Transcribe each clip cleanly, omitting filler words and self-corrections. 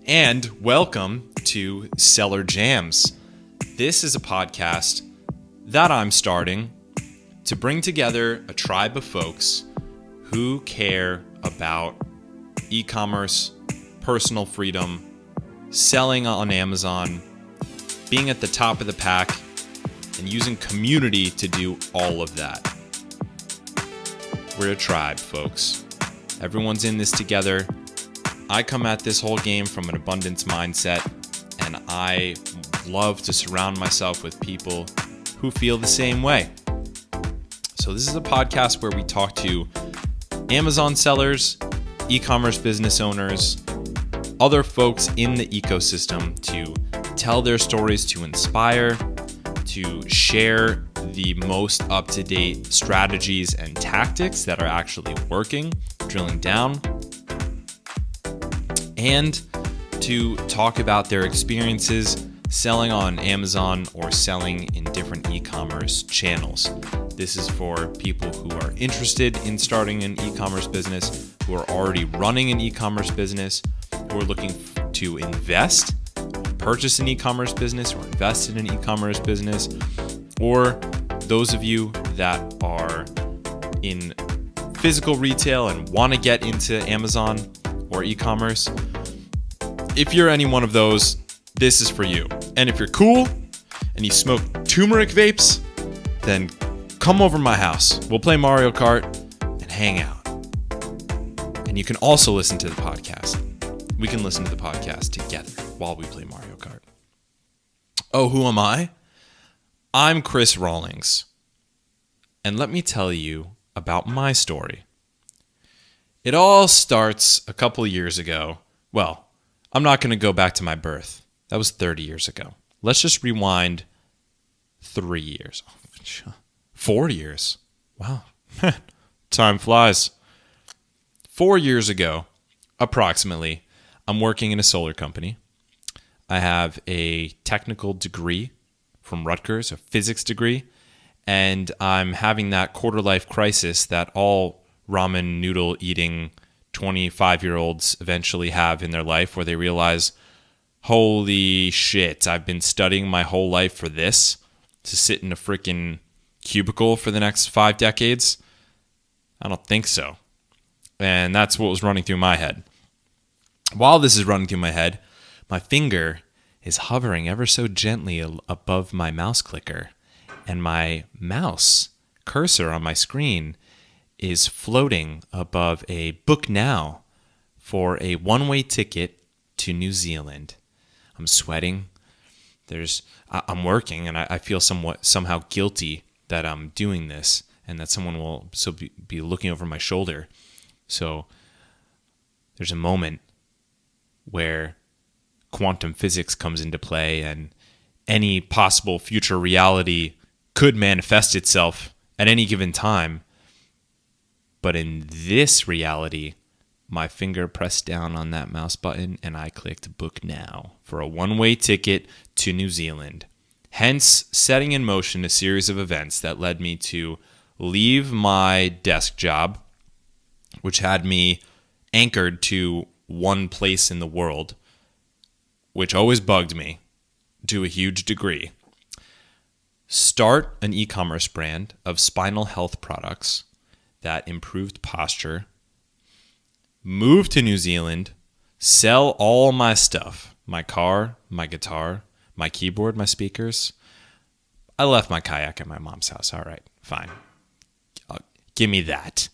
And welcome to Seller Jams. This is a podcast that I'm starting to bring together a tribe of folks who care about e-commerce, personal freedom, selling on Amazon, being at the top of the pack, and using community to do all of that. We're a tribe, folks. Everyone's in this together. I come at this whole game from an abundance mindset, and I love to surround myself with people who feel the same way. So this is a podcast where we talk to Amazon sellers, e-commerce business owners, other folks in the ecosystem to tell their stories, to inspire, to share the most up-to-date strategies and tactics that are actually working, drilling down, and to talk about their experiences selling on Amazon or selling in different e-commerce channels. This is for people who are interested in starting an e-commerce business, who are already running an e-commerce business, who are looking to invest, purchase an e-commerce business or invest in an e-commerce business, or those of you that are in physical retail and want to get into Amazon or e-commerce. If you're any one of those, this is for you. And if you're cool and you smoke turmeric vapes, then come over to my house. We'll play Mario Kart and hang out. And you can also listen to the podcast. We can listen to the podcast together while we play Mario Kart. Oh, who am I? I'm Chris Rawlings. And let me tell you about my story. It all starts a couple years ago. Well, I'm not going to go back to my birth. That was 30 years ago. Let's just rewind 3 years. 4 years. Wow. Time flies. 4 years ago, approximately, I'm working in a solar company. I have a technical degree from Rutgers, a physics degree, and I'm having that quarter-life crisis that all ramen noodle eating 25-year-olds eventually have in their life, where they realize, holy shit, I've been studying my whole life for this, to sit in a freaking cubicle for the next 5 decades? I don't think so. And that's what was running through my head. While this is running through my head, my finger is hovering ever so gently above my mouse clicker, and my mouse cursor on my screen is floating above a book now for a one-way ticket to New Zealand. I'm sweating. I'm working, and I feel somehow guilty that I'm doing this, and that someone will be looking over my shoulder. So there's a moment where quantum physics comes into play, and any possible future reality could manifest itself at any given time. But in this reality, my finger pressed down on that mouse button and I clicked book now for a one-way ticket to New Zealand. Hence, setting in motion a series of events that led me to leave my desk job, which had me anchored to one place in the world, which always bugged me to a huge degree. Start an e-commerce brand of spinal health products that improved posture, move to New Zealand, sell all my stuff, my car, my guitar, my keyboard, my speakers. I left my kayak at my mom's house. All right, fine. Give me that.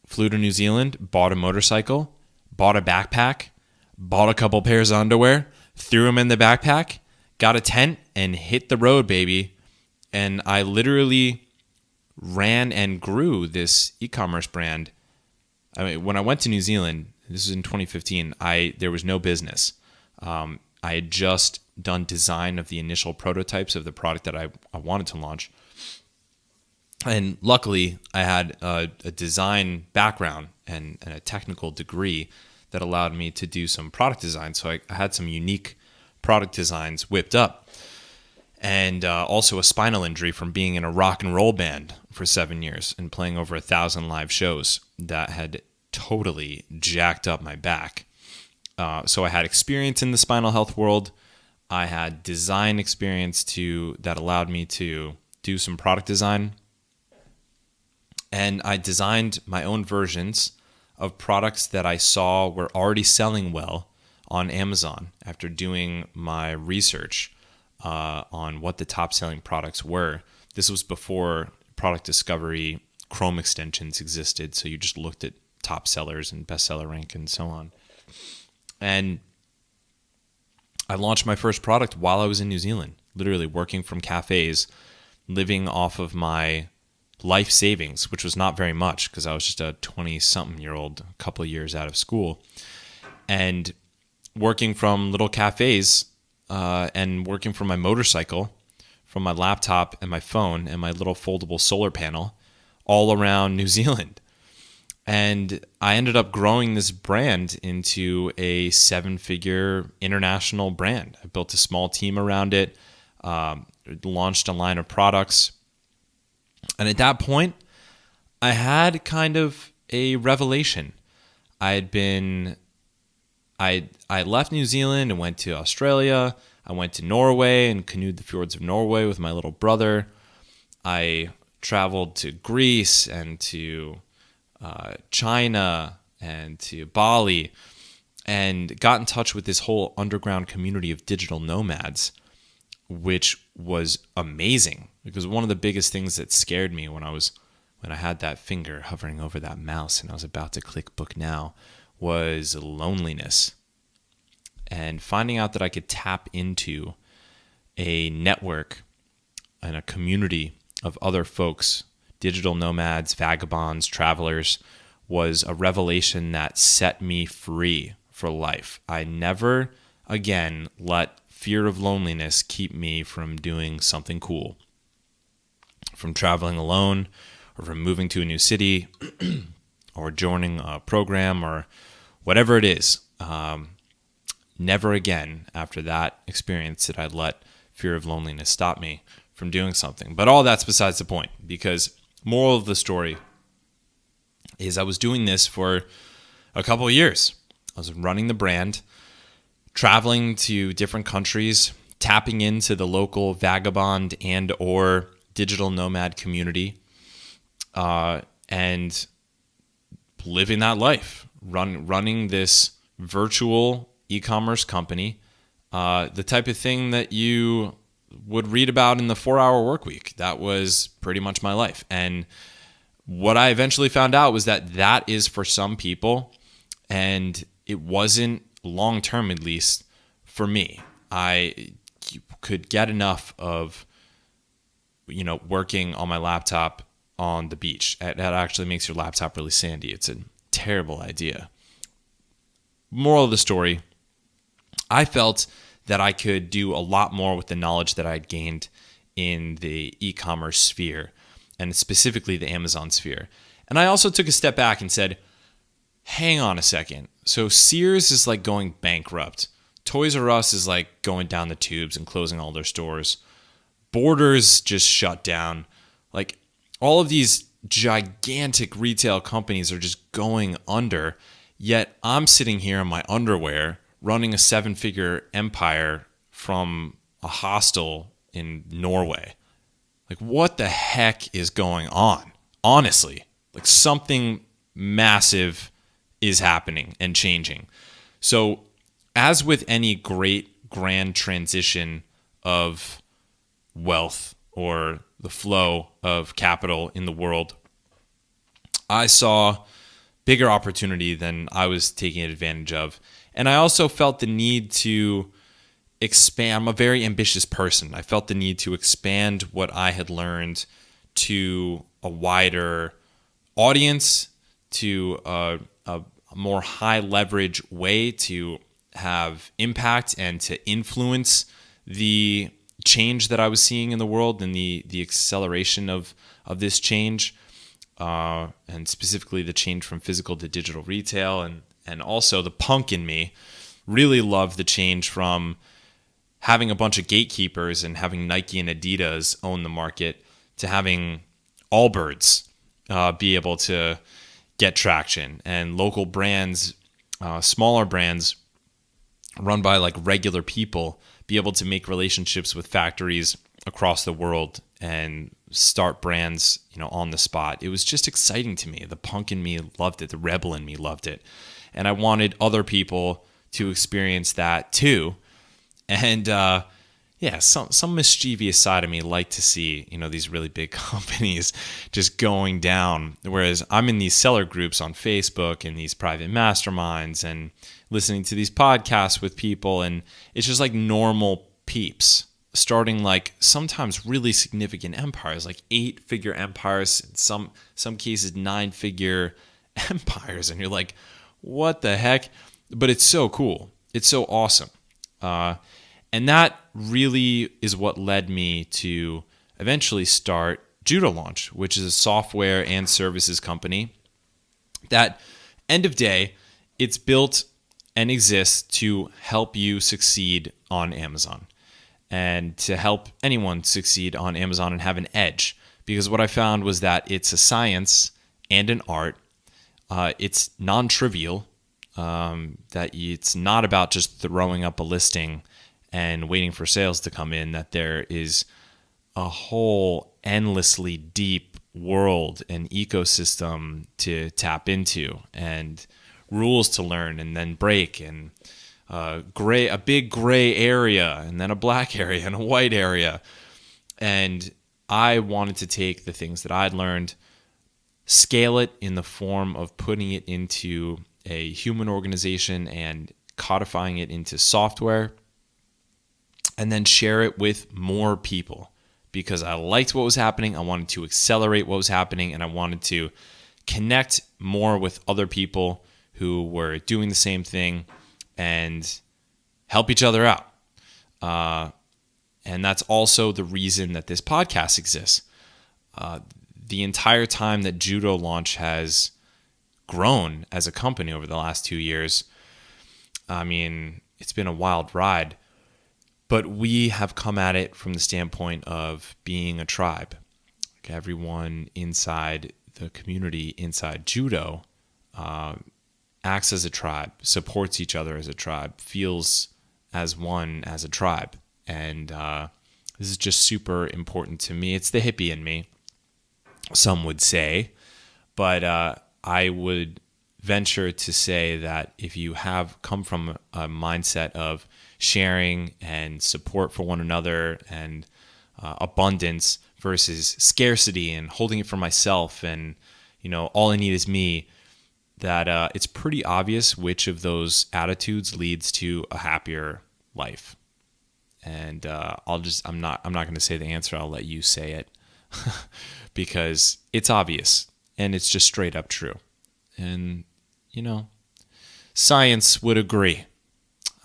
Flew to New Zealand, bought a motorcycle, bought a backpack, bought a couple pairs of underwear, threw them in the backpack, got a tent, and hit the road, baby. And I literally ran and grew this e-commerce brand. I mean, when I went to New Zealand, this was in 2015, there was no business. I had just done design of the initial prototypes of the product that I wanted to launch. And luckily, I had a design background and a technical degree that allowed me to do some product design. So I had some unique product designs whipped up. And also a spinal injury from being in a rock and roll band for 7 years and playing over 1,000 live shows that had totally jacked up my back. So I had experience in the spinal health world. I had design experience that allowed me to do some product design. And I designed my own versions of products that I saw were already selling well on Amazon after doing my research on what the top selling products were. This was before product discovery Chrome extensions existed. So you just looked at top sellers and bestseller rank and so on. And I launched my first product while I was in New Zealand, literally working from cafes, living off of my life savings, which was not very much because I was just a 20-something-year-old, a couple of years out of school, and working from little cafes and working from my motorcycle, from my laptop and my phone and my little foldable solar panel all around New Zealand. And I ended up growing this brand into a 7-figure international brand. I built a small team around it, launched a line of products. And at that point, I had kind of a revelation. I left New Zealand and went to Australia. I went to Norway and canoed the fjords of Norway with my little brother. I traveled to Greece and to China and to Bali and got in touch with this whole underground community of digital nomads, which was amazing because one of the biggest things that scared me when I had that finger hovering over that mouse and I was about to click book now was loneliness, and finding out that I could tap into a network and a community of other folks, digital nomads, vagabonds, travelers, was a revelation that set me free for life. I never again let fear of loneliness keep me from doing something cool, from traveling alone or from moving to a new city or joining a program or whatever it is. Never again after that experience did I let fear of loneliness stop me from doing something. But all that's besides the point, because moral of the story is I was doing this for a couple of years. I was running the brand, traveling to different countries, tapping into the local vagabond and or digital nomad community, and living that life, running this virtual e-commerce company, the type of thing that you would read about in the 4-Hour Workweek. That was pretty much my life. And what I eventually found out was that is for some people, and it wasn't long-term, at least for me. I could get enough of, working on my laptop on the beach. That actually makes your laptop really sandy. It's a terrible idea. Moral of the story, I felt that I could do a lot more with the knowledge that I'd gained in the e-commerce sphere, and specifically the Amazon sphere. And I also took a step back and said, hang on a second. So Sears is like going bankrupt. Toys R Us is like going down the tubes and closing all their stores. Borders just shut down. Like all of these gigantic retail companies are just going under. Yet I'm sitting here in my underwear running a 7-figure empire from a hostel in Norway. Like, what the heck is going on? Honestly, like something massive is happening and changing. So as with any great grand transition of wealth or the flow of capital in the world, I saw bigger opportunity than I was taking advantage of. And I also felt the need to expand. I'm a very ambitious person. I felt the need to expand what I had learned to a wider audience, to a more high leverage way to have impact and to influence the change that I was seeing in the world and the acceleration of this change, and specifically the change from physical to digital retail. And also the punk in me really loved the change from having a bunch of gatekeepers and having Nike and Adidas own the market to having Allbirds be able to get traction, and local brands, smaller brands, run by like regular people, be able to make relationships with factories across the world and start brands, on the spot. It was just exciting to me. The punk in me loved it. The rebel in me loved it. And I wanted other people to experience that too. And some mischievous side of me liked to see, these really big companies just going down. Whereas I'm in these seller groups on Facebook and these private masterminds and listening to these podcasts with people. And it's just like normal peeps starting like sometimes really significant empires, like 8-figure empires, in some cases 9-figure empires. And you're like, what the heck? But it's so cool. It's so awesome. And that really is what led me to eventually start Judolaunch, which is a software and services company that, end of day, it's built and exists to help you succeed on Amazon and to help anyone succeed on Amazon and have an edge. Because what I found was that it's a science and an art. It's non-trivial, that it's not about just throwing up a listing and waiting for sales to come in, that there is a whole endlessly deep world and ecosystem to tap into and rules to learn and then break, and a big gray area and then a black area and a white area. And I wanted to take the things that I'd learned, scale it in the form of putting it into a human organization and codifying it into software, and then share it with more people because I liked what was happening. I wanted to accelerate what was happening, and I wanted to connect more with other people who were doing the same thing and help each other out. And that's also the reason that this podcast exists. The entire time that Judolaunch has grown as a company over the last 2 years, I mean, it's been a wild ride. But we have come at it from the standpoint of being a tribe. Like everyone inside the community, inside Judo, acts as a tribe, supports each other as a tribe, feels as one as a tribe. And this is just super important to me. It's the hippie in me, some would say. But I would venture to say that if you have come from a mindset of sharing and support for one another and abundance versus scarcity and holding it for myself and, all I need is me, that it's pretty obvious which of those attitudes leads to a happier life. And I'm not going to say the answer. I'll let you say it because it's obvious and it's just straight up true. And, science would agree,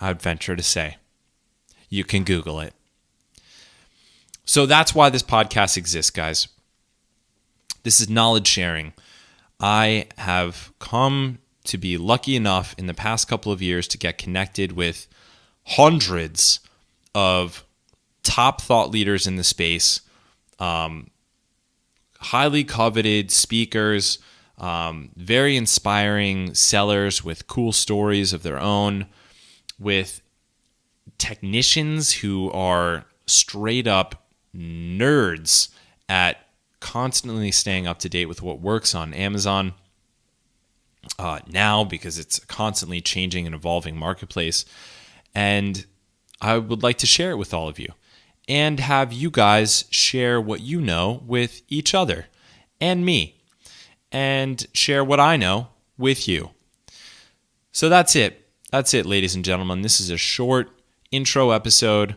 I'd venture to say. You can Google it. So that's why this podcast exists, guys. This is knowledge sharing. I have come to be lucky enough in the past couple of years to get connected with hundreds of top thought leaders in the space, highly coveted speakers, very inspiring sellers with cool stories of their own, with technicians who are straight up nerds at constantly staying up to date with what works on Amazon now, because it's a constantly changing and evolving marketplace. And I would like to share it with all of you and have you guys share what you know with each other and me, and share what I know with you. So that's it. That's it, ladies and gentlemen. This is a short intro episode.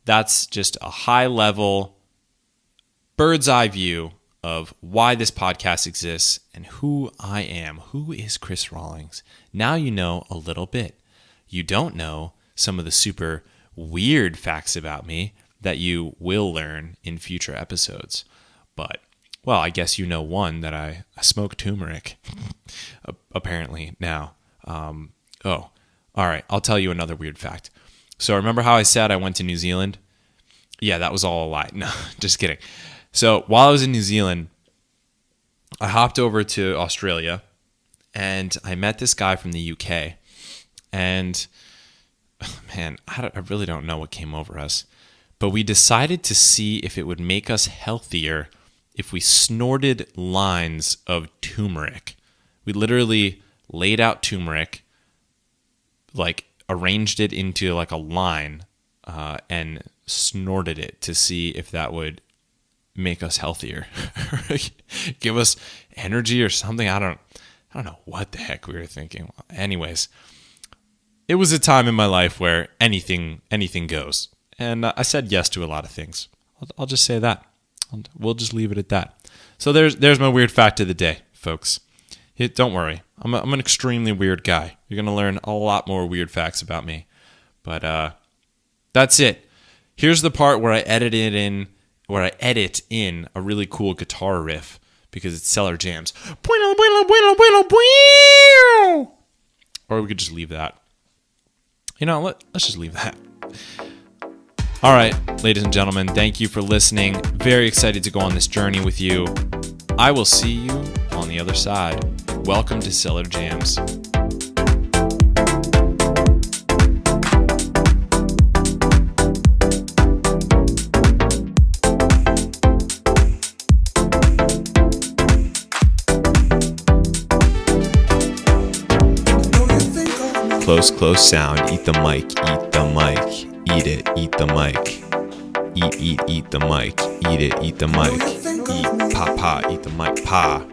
That's just a high level bird's eye view of why this podcast exists and who I am. Who is Chris Rawlings? Now you know a little bit. You don't know some of the super weird facts about me that you will learn in future episodes. But, well, I guess you know one, that I smoke turmeric, apparently now. All right, I'll tell you another weird fact. So remember how I said I went to New Zealand? Yeah, that was all a lie. No, just kidding. So while I was in New Zealand, I hopped over to Australia and I met this guy from the UK. And man, I really don't know what came over us, but we decided to see if it would make us healthier if we snorted lines of turmeric. We literally laid out turmeric, like arranged it into like a line, and snorted it to see if that would make us healthier, give us energy or something. I don't know what the heck we were thinking. Anyways, it was a time in my life where anything goes, and I said yes to a lot of things. I'll just say that. We'll just leave it at that. So there's my weird fact of the day, folks. Don't worry, I'm an extremely weird guy. You're gonna learn a lot more weird facts about me, but that's it. Here's the part where I edit in a really cool guitar riff because it's Cellar Jams. Or we could just leave that. Let's just leave that. All right, ladies and gentlemen, thank you for listening. Very excited to go on this journey with you. I will see you on the other side. Welcome to Cellar Jams. Close sound. Eat the mic. Eat the mic. Eat it. Eat the mic. Eat the mic. Eat it. Eat the mic. Eat pa. Eat the mic. Pa.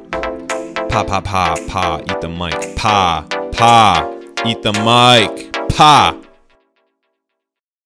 Pa. Eat the mic. Pa. Eat the mic. Pa.